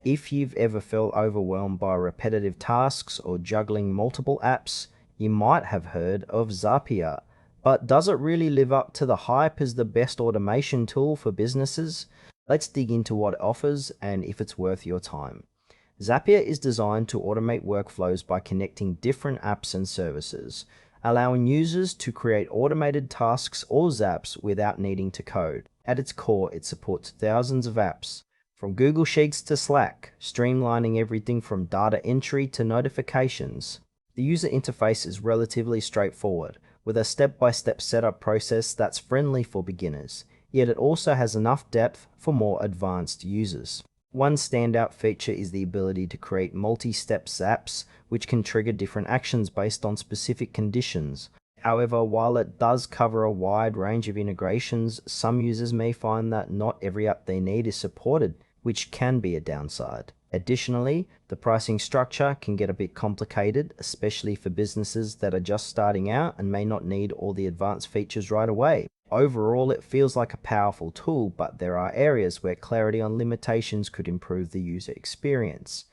If you've ever felt overwhelmed by repetitive tasks or juggling multiple apps, you might have heard of Zapier. But does it really live up to the hype as the best automation tool for businesses? Let's dig into what it offers and if it's worth your time. Zapier is designed to automate workflows by connecting different apps and services, allowing users to create automated tasks or zaps without needing to code. At its core, it supports thousands of apps, from Google Sheets to Slack, streamlining everything from data entry to notifications. The user interface is relatively straightforward, with a step-by-step setup process that's friendly for beginners, yet it also has enough depth for more advanced users. One standout feature is the ability to create multi-step zaps, which can trigger different actions based on specific conditions. However, while it does cover a wide range of integrations, some users may find that not every app they need is supported, which can be a downside. Additionally, the pricing structure can get a bit complicated, especially for businesses that are just starting out and may not need all the advanced features right away. Overall, it feels like a powerful tool, but there are areas where clarity on limitations could improve the user experience.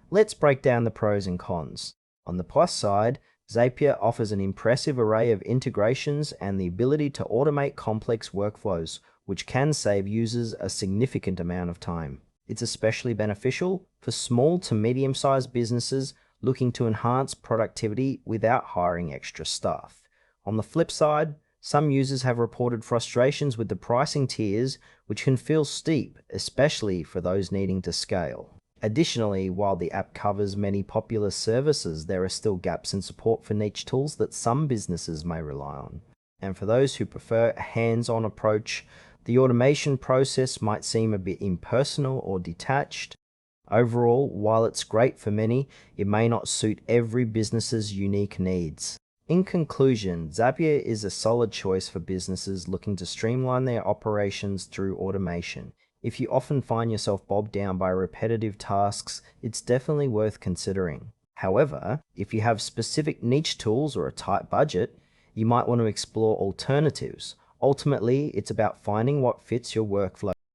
Let's break down the pros and cons. On the plus side, Zapier offers an impressive array of integrations and the ability to automate complex workflows, which can save users a significant amount of time. It's especially beneficial for small to medium-sized businesses looking to enhance productivity without hiring extra staff. On the flip side, some users have reported frustrations with the pricing tiers, which can feel steep, especially for those needing to scale. Additionally, while the app covers many popular services, there are still gaps in support for niche tools that some businesses may rely on. And for those who prefer a hands-on approach, the automation process might seem a bit impersonal or detached. Overall, while it's great for many, it may not suit every business's unique needs. In conclusion, Zapier is a solid choice for businesses looking to streamline their operations through automation. If you often find yourself bogged down by repetitive tasks, it's definitely worth considering. However, if you have specific niche tools or a tight budget, you might want to explore alternatives. Ultimately, it's about finding what fits your workflow